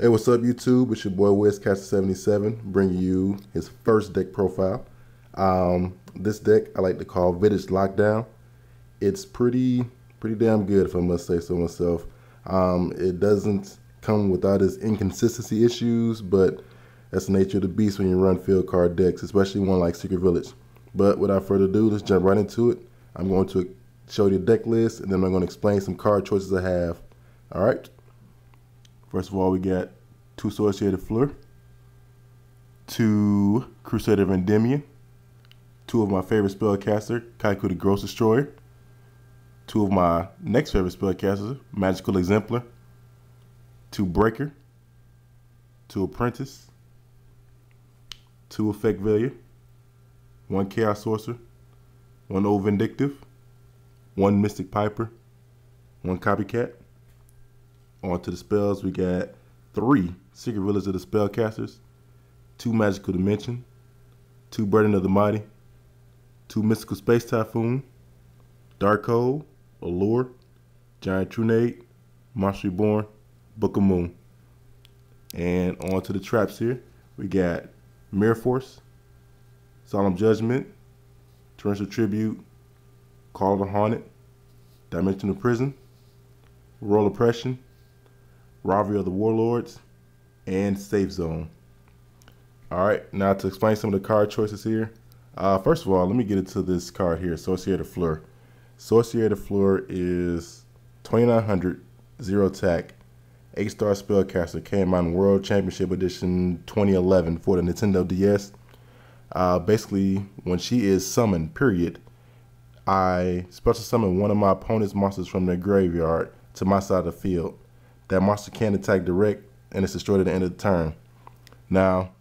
Hey, what's up, YouTube? It's your boy WizCaster77 bringing you his first deck profile. This deck I like to call Vintage Lockdown. It's pretty damn good, if I must say so myself. It doesn't come without its inconsistency issues, but that's the nature of the beast when you run field card decks, especially one like Secret Village. But without further ado, let's jump right into it. I'm going to show you the deck list, and then I'm going to explain some card choices I have. All right. First of all, we got 2 Associated Fleur, 2 Crusader of Endymion, 2 of my favorite spellcaster, Kaiku the Gross Destroyer, 2 of my next favorite spellcasters, Magical Exemplar, 2 Breaker, 2 Apprentice, 2 Effect Failure, 1 Chaos Sorcerer, 1 Old Vindictive, 1 Mystic Piper, 1 Copycat. On to the spells, we got 3 Secret Village of the Spellcasters, 2 Magical Dimension, 2 Burden of the Mighty, 2 Mystical Space Typhoon, Dark Hole, Allure, Giant Trunade, Monster Reborn, Book of Moon. And on to the traps here, we got Mirror Force, Solemn Judgment, Torrential Tribute, Call of the Haunted, Dimensional Prison, Royal Oppression, Rivalry of the Warlords, and Safe Zone. Alright, now to explain some of the card choices here. First of all, let me get into this card here, Associated Fleur. Associated Fleur is 2900, 0 attack, 8-star spellcaster, came out in World Championship Edition 2011 for the Nintendo DS. Basically, when she is summoned, period, I special summon one of my opponent's monsters from their graveyard to my side of the field. That monster can't attack direct, and it's destroyed at the end of the turn. Now,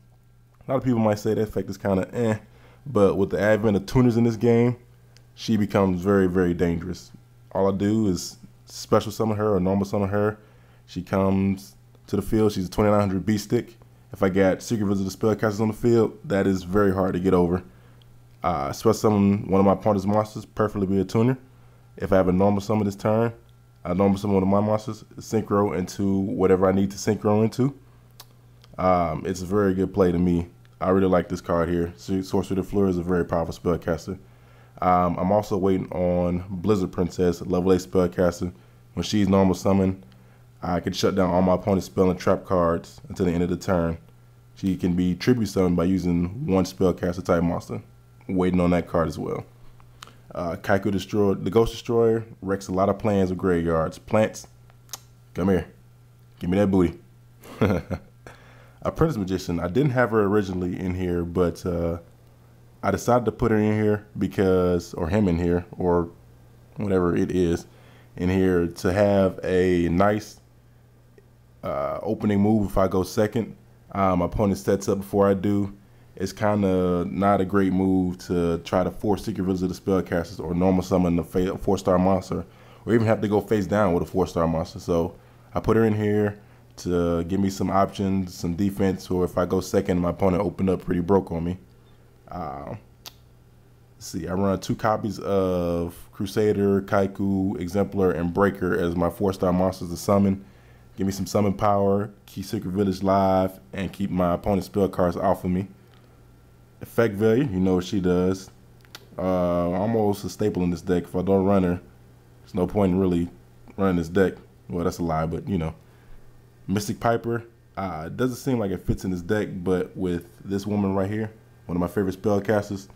a lot of people might say that effect is kind of but with the advent of tuners in this game, she becomes very, very dangerous. All I do is special summon her or normal summon her. She comes to the field. She's a 2900 beast stick. If I got Secret Village of the Spellcasters on the field, that is very hard to get over. Special summon one of my opponent's monsters, preferably be a tuner. If I have a normal summon this turn, I normal summon one of my monsters, synchro into whatever I need to synchro into. It's a very good play to me. I really like this card here. Sorcerer de Fleur is a very powerful spellcaster. I'm also waiting on Blizzard Princess, level 8 spellcaster. When she's normal summoned, I can shut down all my opponent's spell and trap cards until the end of the turn. She can be tribute summoned by using 1 spellcaster type monster. Waiting on that card as well. Kaiku the Ghost Destroyer wrecks a lot of plans with graveyards. Plants, come here. Give me that booty. Apprentice Magician, I didn't have her originally in here, but I decided to put her in here because, or him in here, or whatever it is, in here to have a nice opening move if I go second. My opponent sets up before I do. It's kind of not a great move to try to force Secret Village of the Spellcasters or normal summon a 4-star monster, or even have to go face down with a 4-star monster. So I put her in here to give me some options, some defense, or if I go second, my opponent opened up pretty broke on me. Let's see, I run 2 copies of Crusader, Kaiku, Exemplar, and Breaker as my 4-star monsters to summon. Give me some summon power, keep Secret Village live, and keep my opponent's spell cards off of me. Effect Failure, you know what she does. Almost a staple in this deck. If I don't run her, there's no point in really running this deck. Well, that's a lie, but you know. Mystic Piper, it doesn't seem like it fits in this deck, but with this woman right here, one of my favorite spellcasters,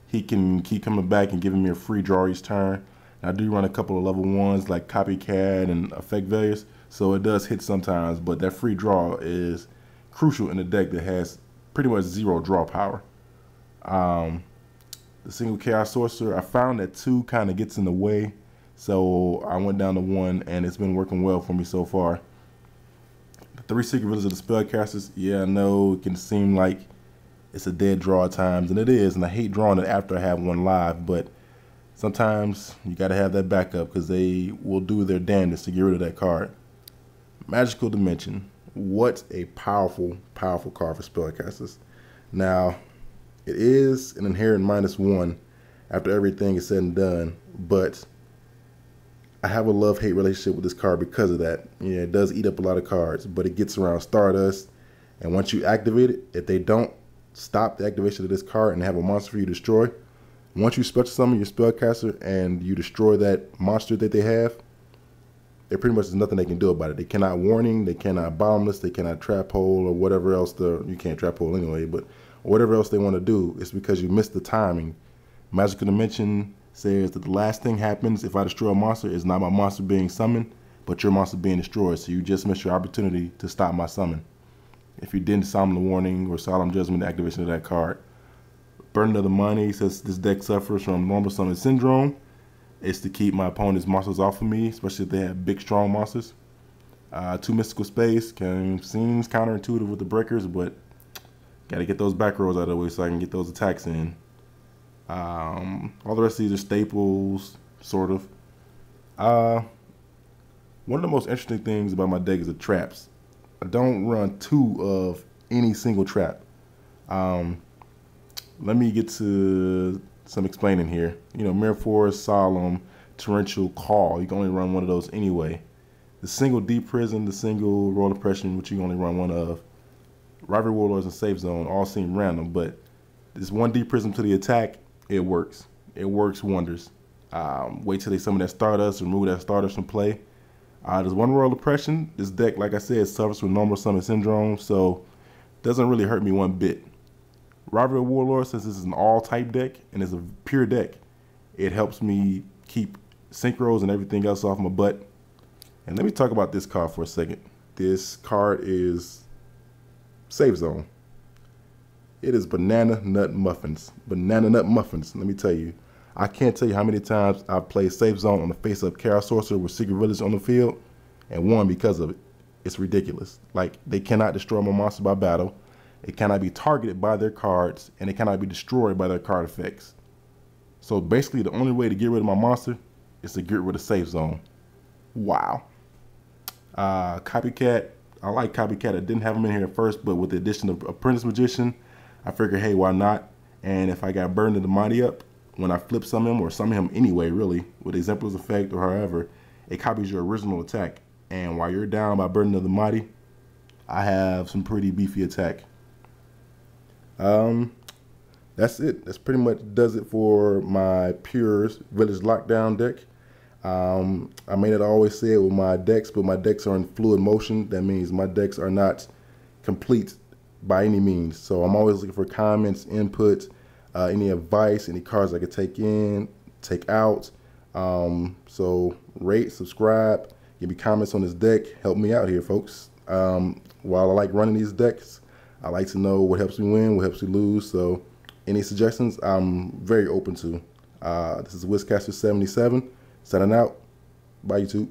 he can keep coming back and giving me a free draw each turn. And I do run a couple of level 1s like Copycat and Effect Failures, so it does hit sometimes, but that free draw is crucial in a deck that has pretty much 0 draw power. The single Chaos Sorcerer, I found that 2 kind of gets in the way, so I went down to 1, and it's been working well for me so far. The 3 Secret Villages of the Spellcasters, yeah, I know it can seem like it's a dead draw at times, and it is, and I hate drawing it after I have one live, but sometimes you got to have that backup because they will do their damnedest to get rid of that card. Magical Dimension, what a powerful, powerful card for spellcasters. Now, it is an inherent -1 after everything is said and done, but I have a love-hate relationship with this card because of that. Yeah, it does eat up a lot of cards, but it gets around Stardust. And once you activate it, if they don't stop the activation of this card and have a monster for you to destroy, once you special summon your spellcaster and you destroy that monster that they have, there pretty much is nothing they can do about it. They cannot warning, they cannot bottomless, they cannot trap hole or whatever else you can't trap hole anyway, but whatever else they want to do, it's because you missed the timing. Magical Dimension says that the last thing happens if I destroy a monster is not my monster being summoned, but your monster being destroyed. So you just missed your opportunity to stop my summon. If you didn't summon the warning or solemn judgment activation of that card. Burden of the Money says this deck suffers from normal summon syndrome. It's to keep my opponent's monsters off of me, especially if they have big, strong monsters. 2 Mystical Space seems counterintuitive with the breakers, but gotta get those back rows out of the way so I can get those attacks in. All the rest of these are staples, sort of. One of the most interesting things about my deck is the traps. I don't run 2 of any single trap. Let me get to some explaining here. You know, Mirror Force, Solemn, Torrential, Call. You can only run one of those anyway. The single Deep Prison, the single Royal Oppression, which you can only run one of. Rivalry Warlords and Safe Zone all seem random, but this one Deep Prism to the attack, it works. It works wonders. Wait till they summon that Stardust, remove that Stardust from play. There's one Royal Oppression. This deck, like I said, suffers from normal summon syndrome, so it doesn't really hurt me one bit. Rivalry Warlord, since this is an all-type deck and it's a pure deck, it helps me keep synchros and everything else off my butt. And let me talk about this card for a second. This card is Safe Zone. It is Banana Nut Muffins. Banana Nut Muffins, let me tell you. I can't tell you how many times I've played Safe Zone on the face-up Chaos Sorcerer with Secret Village on the field and won because of it. It's ridiculous. Like, they cannot destroy my monster by battle. It cannot be targeted by their cards, and it cannot be destroyed by their card effects. So basically, the only way to get rid of my monster is to get rid of Safe Zone. Wow. Copycat. I like Copycat. I didn't have him in here at first, but with the addition of Apprentice Magician, I figured, hey, why not? And if I got Burden of the Mighty up, when I flip summon him, or summon him anyway, really, with Exemplar's Effect or however, it copies your original attack. And while you're down by Burden of the Mighty, I have some pretty beefy attack. That's it. That's pretty much does it for my pure Village Lockdown deck. I may not always say it with my decks, but my decks are in fluid motion. That means my decks are not complete by any means. So I'm always looking for comments, input, any advice, any cards I could take in, take out. So rate, subscribe, give me comments on this deck. Help me out here, folks. While I like running these decks, I like to know what helps me win, what helps me lose. So any suggestions, I'm very open to. This is Wizcaster77 signing out. Bye, YouTube.